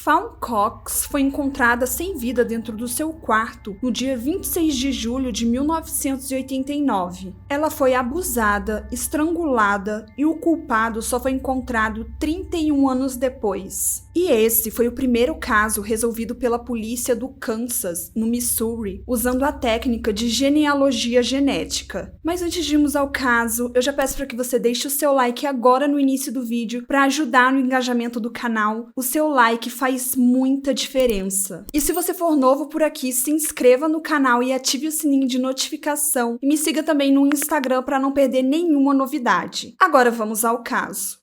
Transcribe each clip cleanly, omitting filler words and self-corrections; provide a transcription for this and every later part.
Fawn Cox foi encontrada sem vida dentro do seu quarto no dia 26 de julho de 1989. Ela foi abusada, estrangulada e o culpado só foi encontrado 31 anos depois. E esse foi o primeiro caso resolvido pela polícia do Kansas, no Missouri, usando a técnica de genealogia genética. Mas antes de irmos ao caso, eu já peço para que você deixe o seu like agora no início do vídeo para ajudar no engajamento do canal. O seu like faz muita diferença. E se você for novo por aqui, se inscreva no canal e ative o sininho de notificação. E me siga também no Instagram para não perder nenhuma novidade. Agora vamos ao caso.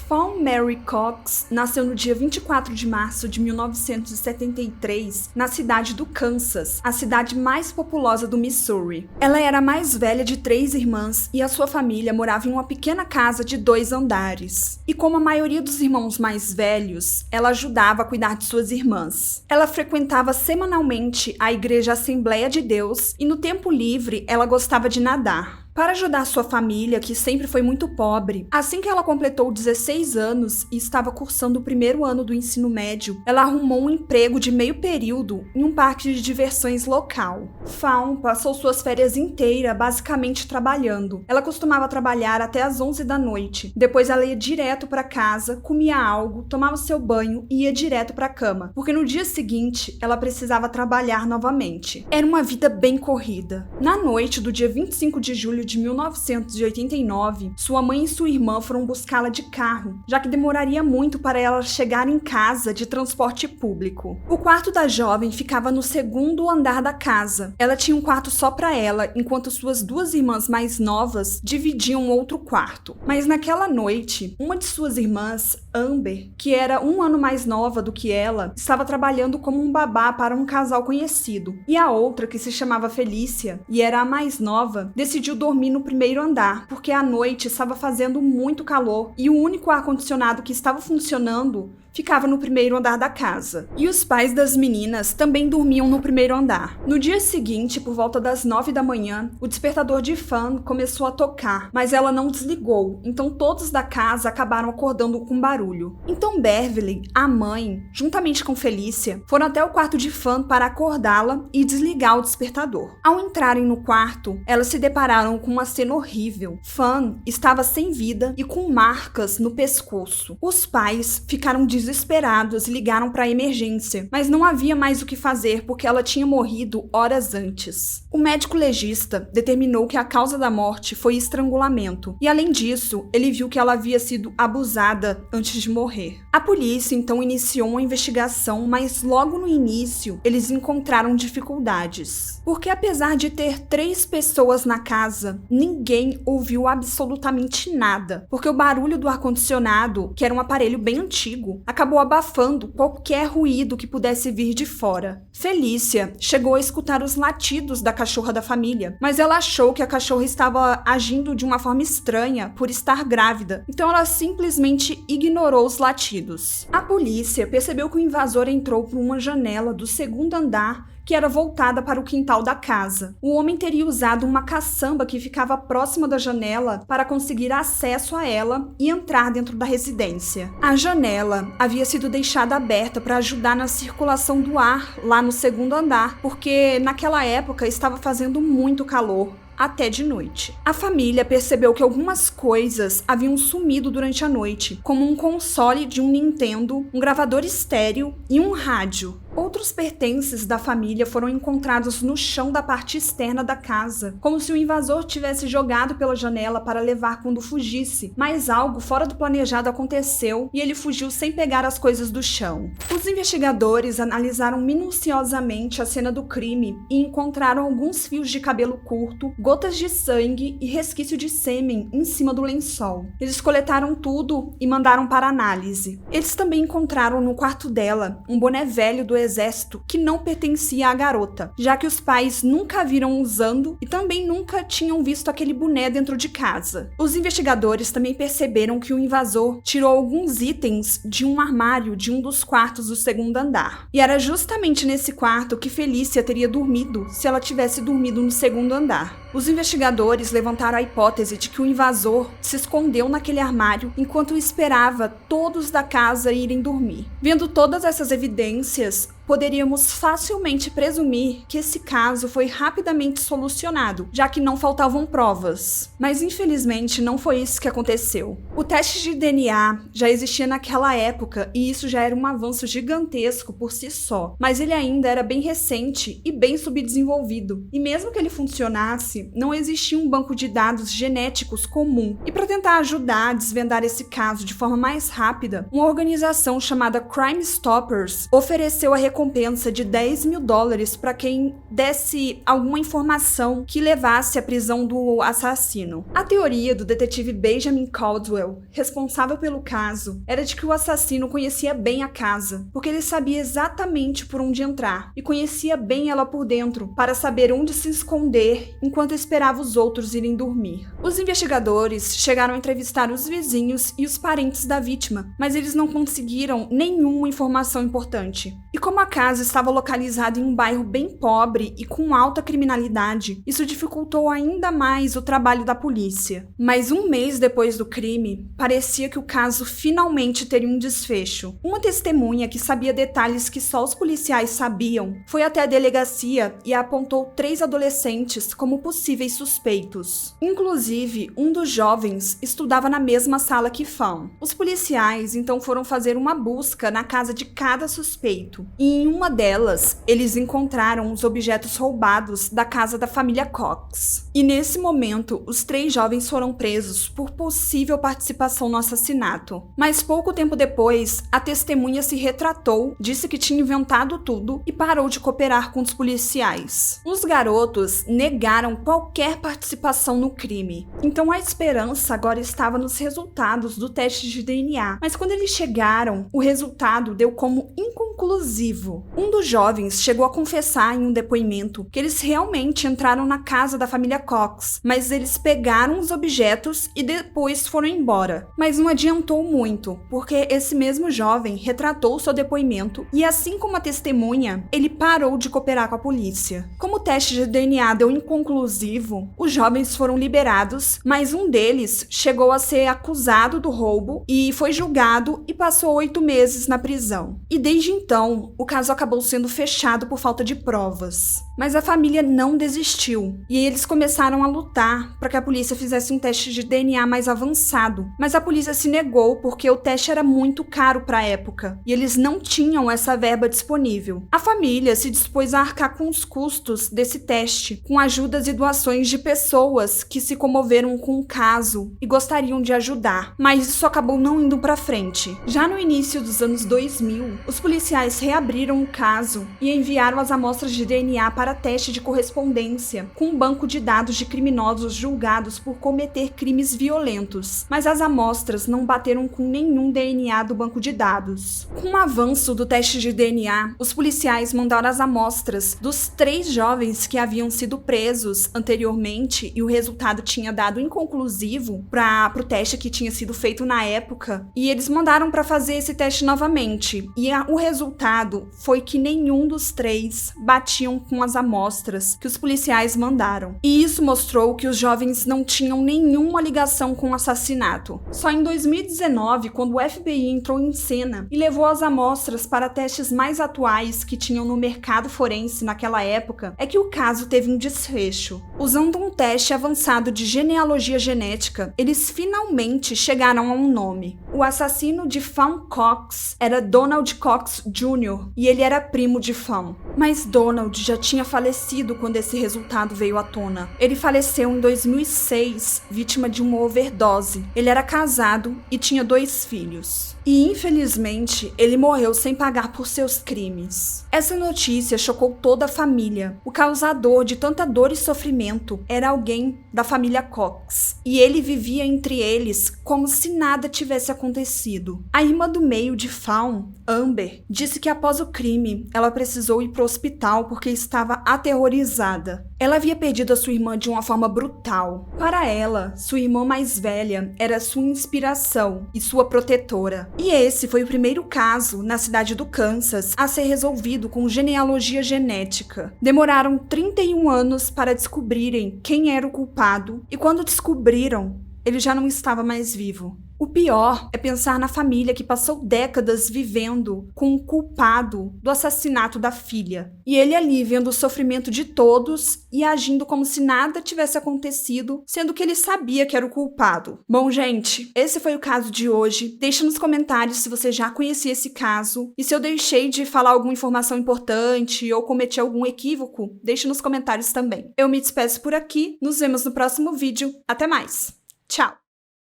Fawn Mary Cox nasceu no dia 24 de março de 1973 na cidade do Kansas, a cidade mais populosa do Missouri. Ela era a mais velha de 3 irmãs e a sua família morava em uma pequena casa de 2 andares. E como a maioria dos irmãos mais velhos, ela ajudava a cuidar de suas irmãs. Ela frequentava semanalmente a Igreja Assembleia de Deus e no tempo livre ela gostava de nadar. Para ajudar sua família, que sempre foi muito pobre, assim que ela completou 16 anos e estava cursando o primeiro ano do ensino médio, ela arrumou um emprego de meio período em um parque de diversões local. Fawn passou suas férias inteiras basicamente trabalhando. Ela costumava trabalhar até às 11 da noite. Depois ela ia direto para casa, comia algo, tomava seu banho e ia direto para a cama, porque no dia seguinte ela precisava trabalhar novamente. Era uma vida bem corrida. Na noite do dia 25 de julho de 1989, sua mãe e sua irmã foram buscá-la de carro, já que demoraria muito para ela chegar em casa de transporte público. O quarto da jovem ficava no 2º andar da casa. Ela tinha um quarto só para ela, enquanto suas 2 irmãs mais novas dividiam outro quarto. Mas naquela noite, uma de suas irmãs, Amber, que era 1 ano mais nova do que ela, estava trabalhando como um babá para um casal conhecido. E a outra, que se chamava Felícia, e era a mais nova, decidiu dormir no 1º andar, porque à noite estava fazendo muito calor e o único ar-condicionado que estava funcionando ficava no 1º andar da casa. E os pais das meninas também dormiam no 1º andar. No dia seguinte, por volta das 9 da manhã, o despertador de Fawn começou a tocar, mas ela não desligou, então todos da casa acabaram acordando com barulho. Então Beverly, a mãe, juntamente com Felícia, foram até o quarto de Fawn para acordá-la e desligar o despertador. Ao entrarem no quarto, elas se depararam com uma cena horrível. Fawn estava sem vida e com marcas no pescoço. Os pais ficaram desesperados e ligaram para a emergência, mas não havia mais o que fazer porque ela tinha morrido horas antes. O médico legista determinou que a causa da morte foi estrangulamento e, além disso, ele viu que ela havia sido abusada antes de morrer. A polícia então iniciou uma investigação, mas logo no início eles encontraram dificuldades, porque apesar de ter 3 pessoas na casa, ninguém ouviu absolutamente nada, porque o barulho do ar-condicionado, que era um aparelho bem antigo, acabou abafando qualquer ruído que pudesse vir de fora. Felícia chegou a escutar os latidos da cachorra da família, mas ela achou que a cachorra estava agindo de uma forma estranha por estar grávida, então ela simplesmente ignorou os latidos. A polícia percebeu que o invasor entrou por uma janela do 2º andar que era voltada para o quintal da casa. O homem teria usado uma caçamba que ficava próxima da janela para conseguir acesso a ela e entrar dentro da residência. A janela havia sido deixada aberta para ajudar na circulação do ar lá no 2º andar, porque naquela época estava fazendo muito calor. Até de noite. A família percebeu que algumas coisas haviam sumido durante a noite, como um console de um Nintendo, um gravador estéreo e um rádio. Outros pertences da família foram encontrados no chão da parte externa da casa, como se o invasor tivesse jogado pela janela para levar quando fugisse, mas algo fora do planejado aconteceu e ele fugiu sem pegar as coisas do chão. Os investigadores analisaram minuciosamente a cena do crime e encontraram alguns fios de cabelo curto, gotas de sangue e resquício de sêmen em cima do lençol. Eles coletaram tudo e mandaram para análise. Eles também encontraram no quarto dela um boné velho do exército que não pertencia à garota, já que os pais nunca a viram usando e também nunca tinham visto aquele boné dentro de casa. Os investigadores também perceberam que o invasor tirou alguns itens de um armário de um dos quartos do segundo andar. E era justamente nesse quarto que Felícia teria dormido se ela tivesse dormido no segundo andar. Os investigadores levantaram a hipótese de que o invasor se escondeu naquele armário enquanto esperava todos da casa irem dormir. Vendo todas essas evidências, poderíamos facilmente presumir que esse caso foi rapidamente solucionado, já que não faltavam provas. Mas infelizmente não foi isso que aconteceu. O teste de DNA já existia naquela época e isso já era um avanço gigantesco por si só, mas ele ainda era bem recente e bem subdesenvolvido. E mesmo que ele funcionasse, não existia um banco de dados genéticos comum. E para tentar ajudar a desvendar esse caso de forma mais rápida, uma organização chamada Crime Stoppers ofereceu a recompensa de $10.000 para quem desse alguma informação que levasse à prisão do assassino. A teoria do detetive Benjamin Caldwell, responsável pelo caso, era de que o assassino conhecia bem a casa, porque ele sabia exatamente por onde entrar e conhecia bem ela por dentro, para saber onde se esconder enquanto esperava os outros irem dormir. Os investigadores chegaram a entrevistar os vizinhos e os parentes da vítima, mas eles não conseguiram nenhuma informação importante. E como a casa estava localizada em um bairro bem pobre e com alta criminalidade, isso dificultou ainda mais o trabalho da polícia. Mas um mês depois do crime, parecia que o caso finalmente teria um desfecho. Uma testemunha que sabia detalhes que só os policiais sabiam foi até a delegacia e apontou 3 adolescentes como possíveis suspeitos. Inclusive, um dos jovens estudava na mesma sala que Fawn. Os policiais então foram fazer uma busca na casa de cada suspeito. E em uma delas, eles encontraram os objetos roubados da casa da família Cox. E nesse momento, os 3 jovens foram presos por possível participação no assassinato. Mas pouco tempo depois, a testemunha se retratou, disse que tinha inventado tudo e parou de cooperar com os policiais. Os garotos negaram qualquer participação no crime. Então a esperança agora estava nos resultados do teste de DNA. Mas quando eles chegaram, o resultado deu como inconclusivo. Um dos jovens chegou a confessar em um depoimento que eles realmente entraram na casa da família Cox, mas eles pegaram os objetos e depois foram embora. Mas não adiantou muito, porque esse mesmo jovem retratou seu depoimento e, assim como a testemunha, ele parou de cooperar com a polícia. Como o teste de DNA deu inconclusivo, os jovens foram liberados, mas um deles chegou a ser acusado do roubo e foi julgado e passou 8 meses na prisão. E desde então, o caso acabou sendo fechado por falta de provas. Mas a família não desistiu, e eles começaram a lutar para que a polícia fizesse um teste de DNA mais avançado. Mas a polícia se negou porque o teste era muito caro para a época, e eles não tinham essa verba disponível. A família se dispôs a arcar com os custos desse teste, com ajudas e doações de pessoas que se comoveram com o caso e gostariam de ajudar, mas isso acabou não indo para frente. Já no início dos anos 2000, os policiais reabriram o caso e enviaram as amostras de DNA para teste de correspondência com um banco de dados de criminosos julgados por cometer crimes violentos, mas as amostras não bateram com nenhum DNA do banco de dados. Com o avanço do teste de DNA, os policiais mandaram as amostras dos 3 jovens que haviam sido presos anteriormente e o resultado tinha dado inconclusivo para o teste que tinha sido feito na época, e eles mandaram para fazer esse teste novamente, e o resultado foi que nenhum dos 3 batiam com as amostras que os policiais mandaram. E isso mostrou que os jovens não tinham nenhuma ligação com o assassinato. Só em 2019, quando o FBI entrou em cena e levou as amostras para testes mais atuais que tinham no mercado forense naquela época, é que o caso teve um desfecho. Usando um teste avançado de genealogia genética, eles finalmente chegaram a um nome. O assassino de Fawn Cox era Donald Cox Jr. e ele era primo de Fawn. Mas Donald já tinha falecido quando esse resultado veio à tona. Ele faleceu em 2006, vítima de uma overdose. Ele era casado e tinha 2 filhos. E, infelizmente, ele morreu sem pagar por seus crimes. Essa notícia chocou toda a família. O causador de tanta dor e sofrimento era alguém da família Cox, e ele vivia entre eles como se nada tivesse acontecido. A irmã do meio de Fawn, Amber, disse que após o crime, ela precisou ir para o hospital porque estava aterrorizada. Ela havia perdido a sua irmã de uma forma brutal. Para ela, sua irmã mais velha era sua inspiração e sua protetora. E esse foi o primeiro caso na cidade do Kansas a ser resolvido com genealogia genética. Demoraram 31 anos para descobrirem quem era o culpado, e quando descobriram, ele já não estava mais vivo. O pior é pensar na família que passou décadas vivendo com o culpado do assassinato da filha. E ele ali vendo o sofrimento de todos e agindo como se nada tivesse acontecido, sendo que ele sabia que era o culpado. Bom, gente, esse foi o caso de hoje. Deixa nos comentários se você já conhecia esse caso. E se eu deixei de falar alguma informação importante ou cometi algum equívoco, deixa nos comentários também. Eu me despeço por aqui. Nos vemos no próximo vídeo. Até mais. Tchau!